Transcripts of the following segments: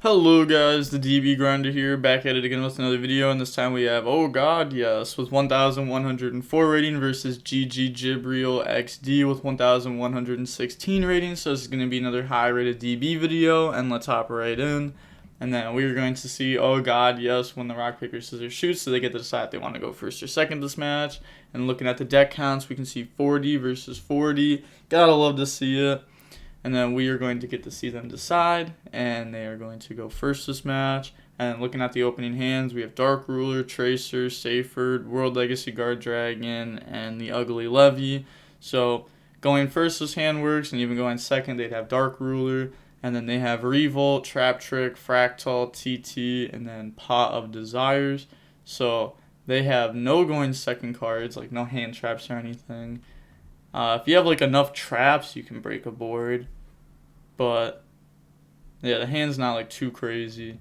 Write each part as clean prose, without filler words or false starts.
Hello guys, the DB Grinder here, back at it again with another video, and this time we have, oh god, yes, with 1,104 rating versus GG Jibril XD with 1,116 rating, so this is going to be another high rated DB video, and let's hop right in. And then we are going to see, oh god, yes, when the rock, paper, scissors, shoot, so they get to decide if they want to go first or second this match. And looking at the deck counts, we can see 40 versus 40, gotta love to see it. And then we are going to get to see them decide, and they are going to go first this match. And looking at the opening hands, we have Dark Ruler, Tracer, Seyfried, World Legacy Guard Dragon, and the Ugly Levy. So going first this hand works, and even going second, they'd have Dark Ruler. And then they have Revolt, Trap Trick, Fractal, TT, and then Pot of Desires. So they have no going second cards, like no hand traps or anything. If you have like enough traps, you can break a board. But yeah, the hand's not like too crazy.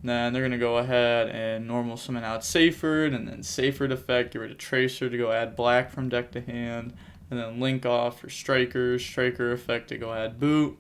Then they're gonna go ahead and normal summon out Seyfried, and then Seyfried effect, get rid of Tracer to go add black from deck to hand, and then link off for Striker, Striker effect to go add boot.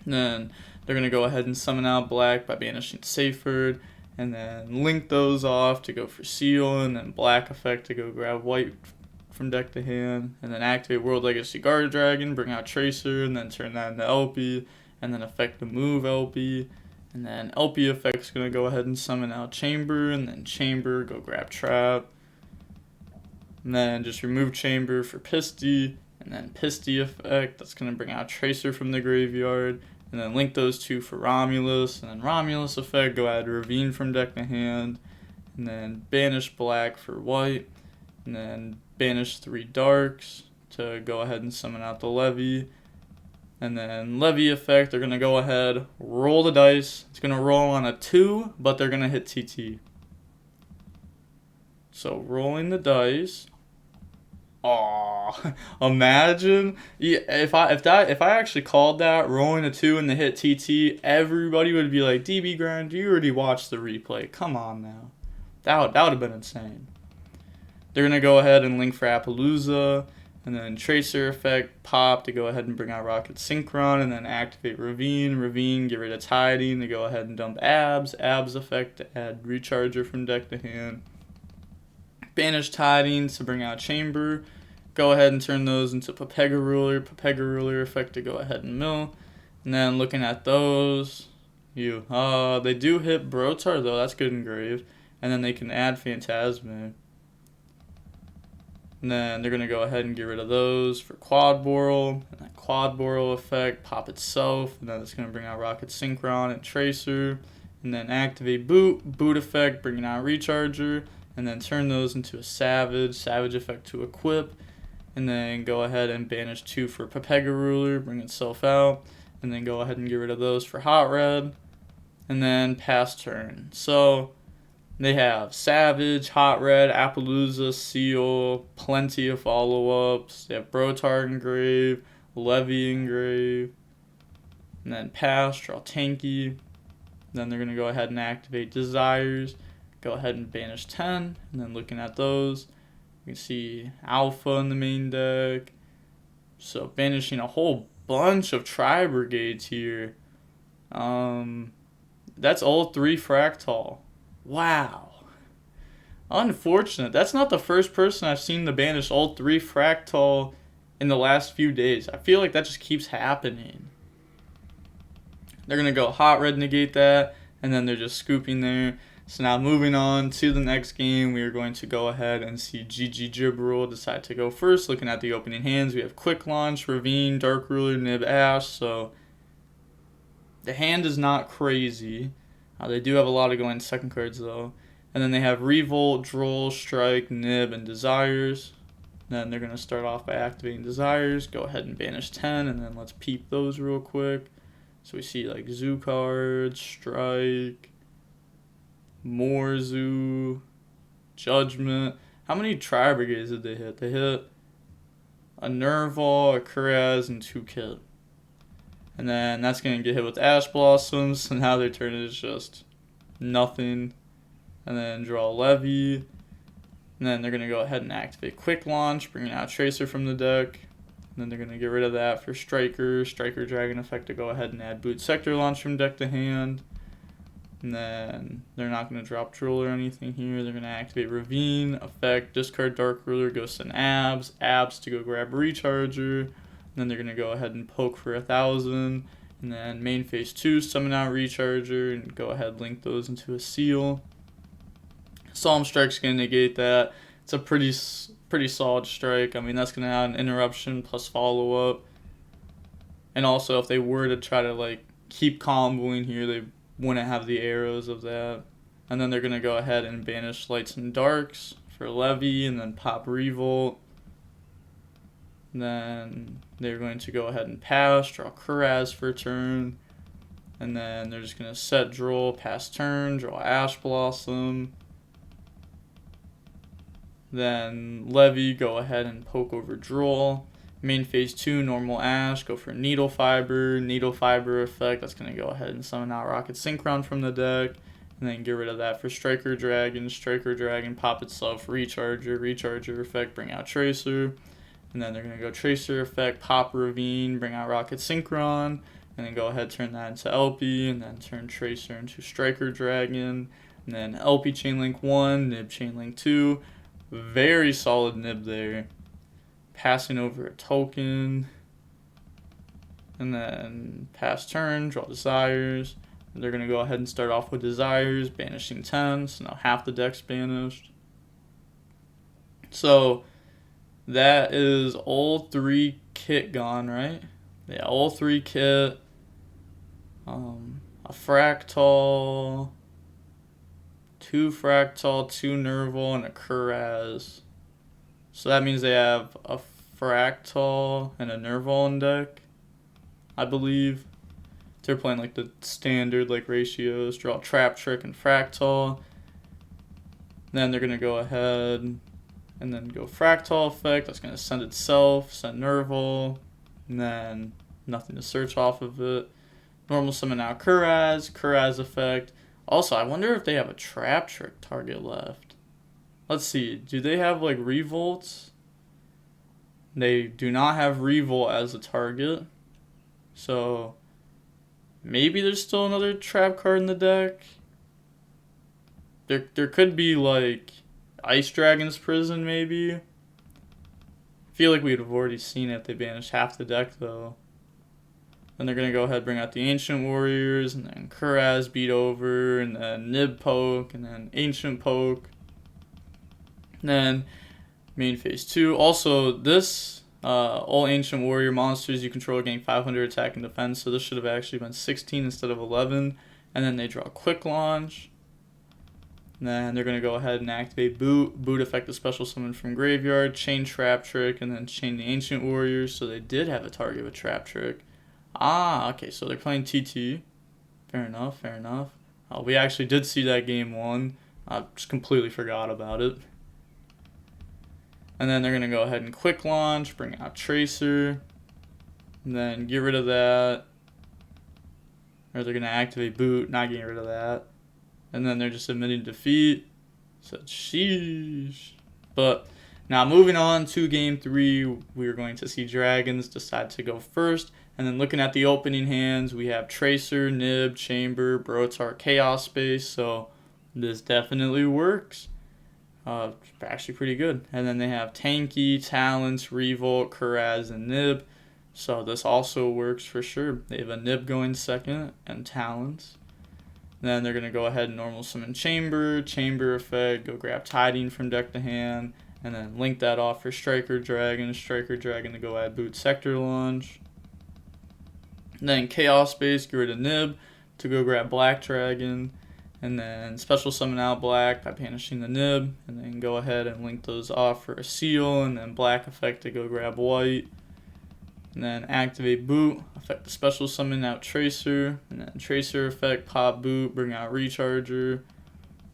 And then they're gonna go ahead and summon out black by banishing Seyfried, and then link those off to go for seal, and then black effect to go grab white from deck to hand, and then activate World Legacy Guard Dragon, bring out Tracer, and then turn that into LP, and then effect the move LP, and then LP effect's gonna go ahead and summon out Chamber, and then Chamber, go grab Trap, and then just remove Chamber for Pisty, and then Pisty effect, that's gonna bring out Tracer from the graveyard, and then link those two for Romulus, and then Romulus effect, go add Ravine from deck to hand, and then banish black for white, and then banish 3 darks to go ahead and summon out the Levy. And then Levy effect, they're going to go ahead, roll the dice. It's going to roll on a 2, but they're going to hit TT. So rolling the dice. Aww, imagine if I actually called that rolling a 2 and they hit TT, everybody would be like, DB Grind, you already watched the replay. Come on now. That would have been insane. They're going to go ahead and link for Appaloosa, and then Tracer effect, pop to go ahead and bring out Rocket Synchron, and then activate Ravine, Ravine, get rid of Tiding to go ahead and dump Abs, Abs effect to add Recharger from deck to hand, banish Tiding to bring out Chamber, go ahead and turn those into Pepega Ruler effect to go ahead and mill, and then looking at those, they do hit Brotar though, that's good engraved, and then they can add Phantasmic. And then they're going to go ahead and get rid of those for Quad Boral. And that Quad Boral effect, pop itself. And then it's going to bring out Rocket Synchron and Tracer. And then activate Boot. Boot effect, bringing out Recharger. And then turn those into a Savage. Savage effect to equip. And then go ahead and banish 2 for Pepega Ruler. Bring itself out. And then go ahead and get rid of those for Hot Red. And then pass turn. So they have Savage, Hot Red, Appaloosa, Seal, plenty of follow-ups. They have Brotar engrave, Levy engrave, and then pass, draw Tanky. Then they're going to go ahead and activate Desires, go ahead and banish 10, and then looking at those, you can see Alpha in the main deck. So banishing a whole bunch of Tri-Brigades here. That's all 3 Fractal. Wow. Unfortunate. That's not the first person I've seen to banish all 3 Fractal in the last few days. I feel like that just keeps happening. They're going to go Hot Red negate that, and then they're just scooping there. So now moving on to the next game, we are going to go ahead and see GG Jibril decide to go first. Looking at the opening hands, we have Quick Launch, Ravine, Dark Ruler, Nib, Ash. So the hand is not crazy. They do have a lot of going second cards though. And then they have Revolt, Droll, Strike, Nib, and Desires. Then they're going to start off by activating Desires. Go ahead and banish 10, and then let's peep those real quick. So we see like Zoo cards, Strike, more Zoo, Judgment. How many Tri-Brigades did they hit? They hit a Nerval, a Kuraz, and 2 Kit. And then that's going to get hit with Ash Blossoms. So now their turn is just nothing. And then draw Levy. And then they're going to go ahead and activate Quick Launch, bringing out Tracer from the deck. And then they're going to get rid of that for Striker Dragon effect to go ahead and add Boot Sector Launch from deck to hand. And then they're not going to drop Drill or anything here. They're going to activate Ravine effect, discard Dark Ruler, Ghost and Abs to go grab Recharger. And then they're going to go ahead and poke for 1,000. And then main phase 2, summon out Recharger and go ahead link those into a seal. Solemn Strike's going to negate that. It's a pretty solid strike. I mean, that's going to add an interruption plus follow up. And also, if they were to try to like keep comboing here, they wouldn't have the arrows of that. And then they're going to go ahead and banish Lights and Darks for Levy and then pop Revolt. And then they're going to go ahead and pass, draw Kuraz for a turn. And then they're just going to set Droll, pass turn, draw Ash Blossom. Then Levy, go ahead and poke over Droll. Main phase 2, normal Ash, go for Needle Fiber effect. That's going to go ahead and summon out Rocket Synchron from the deck. And then get rid of that for Striker Dragon, pop itself, Recharger effect, bring out Tracer. And then they're going to go Tracer effect, pop Ravine, bring out Rocket Synchron. And then go ahead, turn that into LP, and then turn Tracer into Striker Dragon. And then LP Chainlink 1, Nib Chainlink 2. Very solid Nib there. Passing over a token. And then pass turn, draw Desires. And they're going to go ahead and start off with Desires, banishing 10. So now half the deck's banished. So that is all 3 kit gone, right? Yeah, all 3 kit. A Fractal, 2 Fractal, 2 Nerval, and a Kuraz. So that means they have a Fractal and a Nerval in deck, I believe. They're playing like the standard like ratios, draw Trap Trick and Fractal. Then they're going to go ahead and then go Fractal effect. That's going to send itself, send Nerval, and then nothing to search off of it. Normal summon out Kuraz effect. Also, I wonder if they have a Trap Trick target left. Let's see. Do they have like Revolts? They do not have Revolt as a target. So maybe there's still another trap card in the deck. There could be like Ice Dragon's Prison maybe. I feel like we'd have already seen it if they banished half the deck though. Then they're going to go ahead and bring out the Ancient Warriors, and then Kuraz beat over, and then Nib poke, and then Ancient poke. And then main phase 2. Also, this, all Ancient Warrior monsters you control gain 500 attack and defense, so this should have actually been 16 instead of 11. And then they draw Quick Launch. And then they're going to go ahead and activate Boot effect the special summon from Graveyard, chain Trap Trick, and then chain the Ancient Warriors, so they did have a target with Trap Trick. Ah, okay, so they're playing TT. Fair enough. We actually did see that game 1. I just completely forgot about it. And then they're going to go ahead and Quick Launch, bring out Tracer, and then get rid of that. Or they're going to activate Boot, not getting rid of that. And then they're just admitting defeat. So, sheesh. But now moving on to game 3, we're going to see Dragons decide to go first. And then looking at the opening hands, we have Tracer, Nib, Chamber, Brotar, Chaos Space. So this definitely works. Actually pretty good. And then they have Tanky, Talents, Revolt, Kuraz, and Nib. So this also works for sure. They have a Nib going second and Talents. And then they're going to go ahead and normal summon Chamber effect, go grab Tiding from deck to hand, and then link that off for Striker Dragon to go add Boot Sector Launch. And then Chaos Space, get rid of Nib to go grab Black Dragon. And then special summon out Black by banishing the Nib. And then go ahead and link those off for a seal. And then Black effect to go grab White. And then activate Boot, effect the special summon out Tracer. And then Tracer effect, pop Boot, bring out Recharger.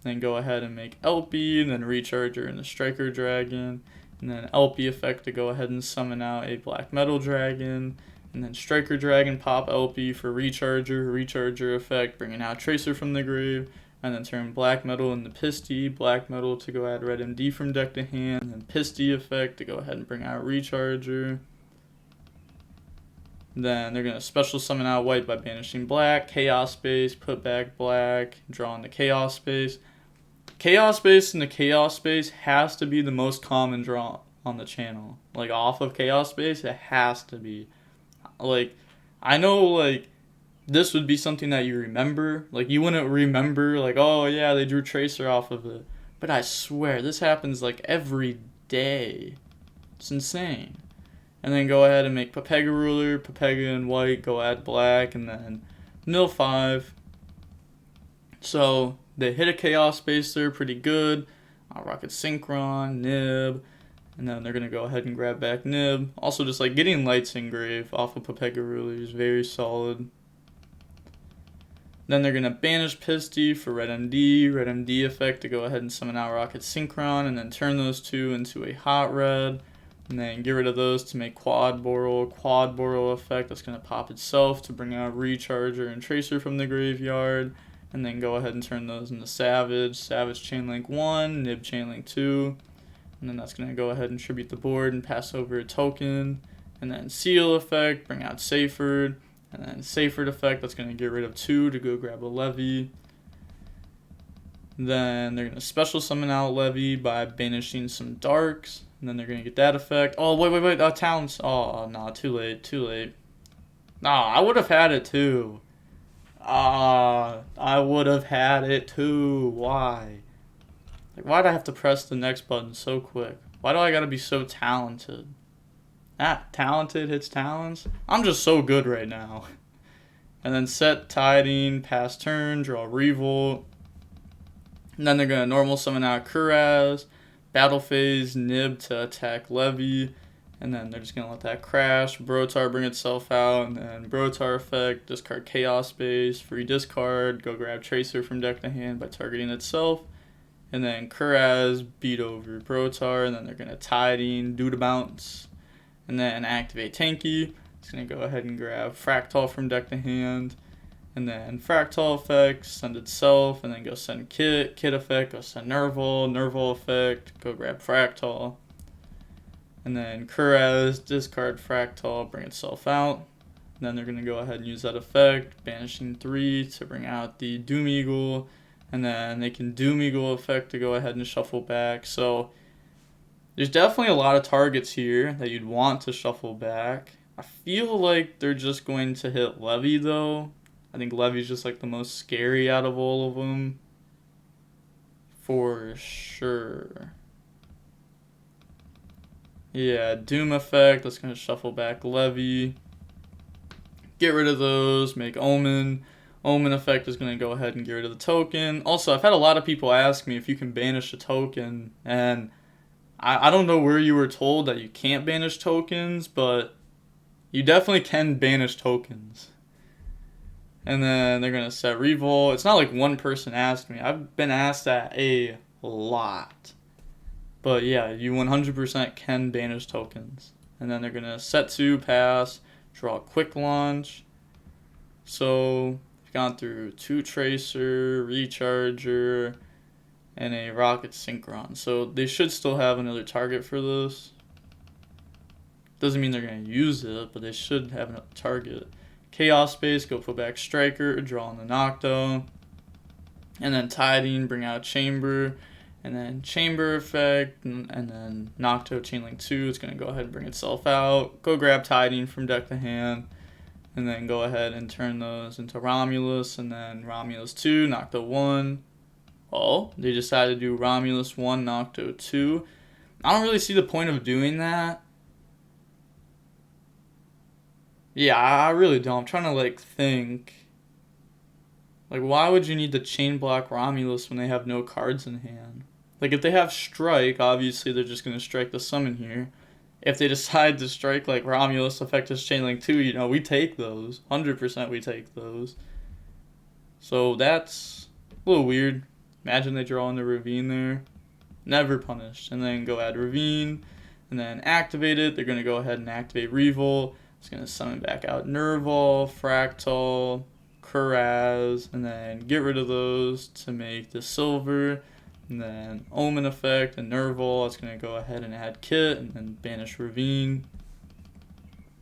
Then go ahead and make LP, and then Recharger and the Striker Dragon. And then LP effect to go ahead and summon out a Black Metal Dragon. And then Striker Dragon, pop LP for Recharger effect, bringing out Tracer from the grave. And then turn Black Metal into Pisty, Black Metal to go add Red MD from deck to hand. And then Pisty effect to go ahead and bring out Recharger. Then they're going to special summon out white by banishing black, chaos space, put back black, draw in the chaos space. Chaos space and the chaos space has to be the most common draw on the channel. Like off of chaos space, it has to be. Like, I know like this would be something that you remember. Like you wouldn't remember like, oh yeah, they drew Tracer off of it. But I swear this happens like every day. It's insane. And then go ahead and make Pepega ruler, Pepega in white, go add black, and then mill 5. So they hit a chaos space there pretty good. Rocket Synchron, Nib, and then they're going to go ahead and grab back Nib. Also just like getting Lights Engrave off of Pepega ruler is very solid. Then they're going to banish Pisty for Red MD effect to go ahead and summon out Rocket Synchron, and then turn those two into a hot red. And then get rid of those to make Quad Boral effect that's going to pop itself to bring out Recharger and Tracer from the graveyard. And then go ahead and turn those into Savage Chainlink 1, Nib Chainlink 2. And then that's going to go ahead and tribute the board and pass over a token. And then Seal effect, bring out Seyford. And then Seyford effect, that's going to get rid of 2 to go grab a Levy. Then they're going to special summon out Levy by banishing some Darks. And then they're going to get that effect. Oh, wait. Talents. Oh, no, too late. Nah, I would have had it too. I would have had it too. Why? Like, why'd I have to press the next button so quick? Why do I gotta be so talented? Talented hits talents? I'm just so good right now. And then set Tiding, pass turn, draw Revolt. And then they're going to normal summon out Kuraz, battle phase, Nib to attack Levy. And then they're just going to let that crash. Brotar bring itself out. And then Brotar effect, discard Chaos Space, free discard, go grab Tracer from deck to hand by targeting itself. And then Kuraz beat over Brotar. And then they're going to Tiding, do to bounce. And then activate Tanky. It's going to go ahead and grab Fractal from deck to hand. And then Fractal effect, send itself, and then go send Kit effect, go send Nerval effect, go grab Fractal. And then Kuraz, discard Fractal, bring itself out. And then they're going to go ahead and use that effect, banishing 3 to bring out the Doom Eagle. And then they can Doom Eagle effect to go ahead and shuffle back. So there's definitely a lot of targets here that you'd want to shuffle back. I feel like they're just going to hit Levy though. I think Levy's just like the most scary out of all of them. For sure. Yeah, Doom effect. That's going to shuffle back Levy. Get rid of those. Make Omen. Omen effect is going to go ahead and get rid of the token. Also, I've had a lot of people ask me if you can banish a token. And I don't know where you were told that you can't banish tokens, but you definitely can banish tokens. And then they're going to set Revolt. It's not like one person asked me. I've been asked that a lot. But yeah, you 100% can banish tokens. And then they're going to set 2, pass, draw a quick launch. So we've gone through 2 Tracer, Recharger, and a Rocket Synchron. So they should still have another target for this. Doesn't mean they're going to use it, but they should have another target. Chaos Space, go put back Striker, draw on the Nocto. And then Tiding, bring out Chamber. And then Chamber effect, and then Nocto Chainlink 2. It's going to go ahead and bring itself out. Go grab Tiding from deck to hand. And then go ahead and turn those into Romulus. And then Romulus 2, Nocto 1. Oh, they decided to do Romulus 1, Nocto 2. I don't really see the point of doing that. Yeah, I really don't. I'm trying to, like, think. Like, why would you need to chain block Romulus when they have no cards in hand? Like, if they have Strike, obviously they're just going to strike the summon here. If they decide to strike, like, Romulus, Effectus, Chainlink 2, you know, we take those. 100% we take those. So that's a little weird. Imagine they draw in the Ravine there. Never punished. And then go add Ravine. And then activate it. They're going to go ahead and activate Revolt. It's going to summon back out Nerval, Fractal, Kuraz, and then get rid of those to make the silver. And then Omen effect and Nerval. It's going to go ahead and add Kit and then banish Ravine.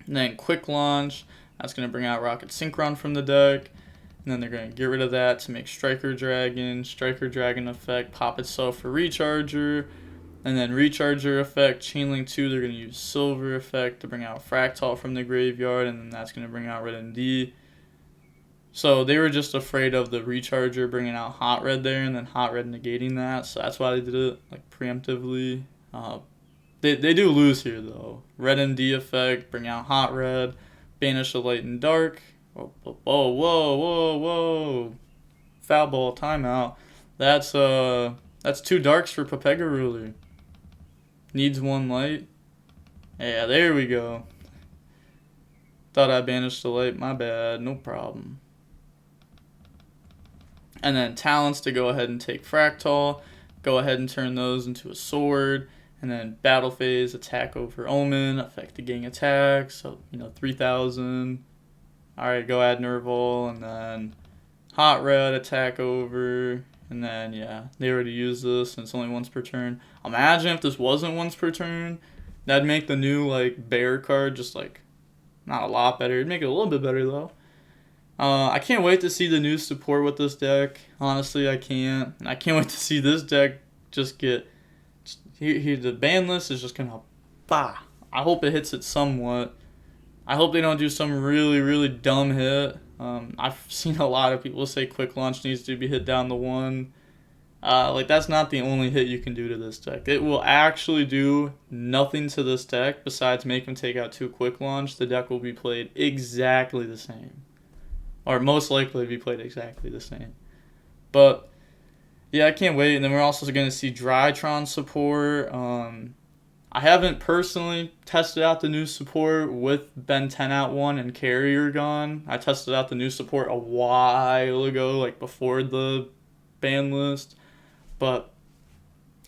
And then quick launch, that's going to bring out Rocket Synchron from the deck. And then they're going to get rid of that to make Striker Dragon effect, pop itself for Recharger. And then Recharger effect, Chainlink 2, they're going to use Silver effect to bring out Fractal from the graveyard. And then that's going to bring out Red MD. So they were just afraid of the Recharger bringing out Hot Red there and then Hot Red negating that. So that's why they did it like preemptively. They do lose here though. Red MD effect, bring out Hot Red, banish the Light and Dark. Whoa. Foul ball, timeout. That's 2 darks for Pepega Ruler. Needs 1 light. Yeah, there we go. Thought I banished the light, my bad, no problem. And then talents to go ahead and take Fractal. Go ahead and turn those into a sword. And then battle phase, attack over Omen, affect the gang attack. So, 3,000. Alright, go add Nerval. And then Hot Red, attack over. And then, yeah, they already used this, and it's only once per turn. Imagine if this wasn't once per turn. That'd make the new, bear card just, not a lot better. It'd make it a little bit better, though. I can't wait to see the new support with this deck. Honestly, I can't. And I can't wait to see this deck just get... Here, the ban list is just gonna... Bah! I hope it hits it somewhat. I hope they don't do some really, really dumb hit. I've seen a lot of people say quick launch needs to be hit down the 1. That's not the only hit you can do to this deck. It will actually do nothing to this deck besides make them take out 2 quick launch. The deck will be played exactly the same. Or most likely be played exactly the same. But, yeah, I can't wait. And then we're also going to see Drytron support. I haven't personally tested out the new support with Ben 10 out 1 and Carrier gone. I tested out the new support a while ago, before the ban list. But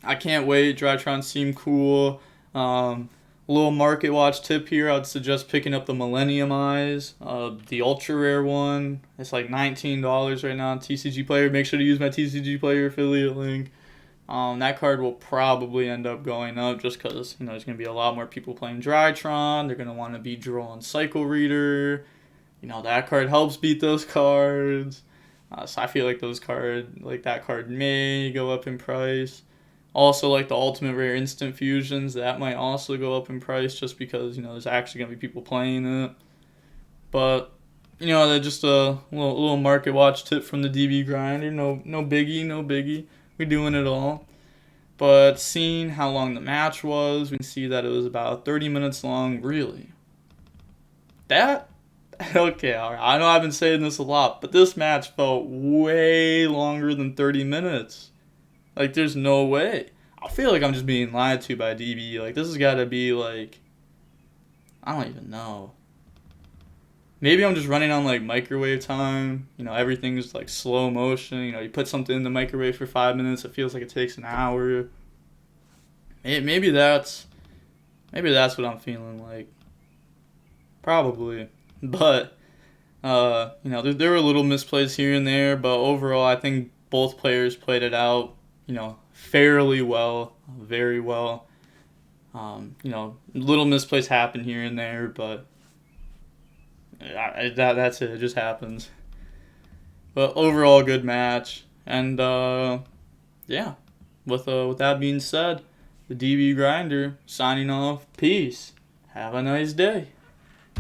I can't wait. Drytron seem cool. Little market watch tip here. I'd suggest picking up the Millennium Eyes, the ultra rare one. It's $19 right now on TCG Player. Make sure to use my TCG Player affiliate link. That card will probably end up going up just because, there's going to be a lot more people playing Drytron. They're going to want to be drawing Cycle Reader. That card helps beat those cards. So I feel like that card may go up in price. Also, the Ultimate Rare Instant Fusions, that might also go up in price just because, there's actually going to be people playing it. But, that's just a little market watch tip from the DB Grinder. No biggie. We're doing it all. But seeing how long the match was, we can see that it was about 30 minutes long. Really? Okay, alright. I know I've been saying this a lot, but this match felt way longer than 30 minutes. There's no way. I feel like I'm just being lied to by DB. This has got to be, I don't even know. Maybe I'm just running on, microwave time. Everything's, slow motion. You put something in the microwave for 5 minutes, it feels like it takes an hour. Maybe that's what I'm feeling like. Probably. But, there were little misplays here and there, but overall, I think both players played it out, fairly well, very well. Little misplays happen here and there, but that's it. It just happens. But overall, good match. And, yeah. With that being said, the DB Grinder signing off. Peace. Have a nice day.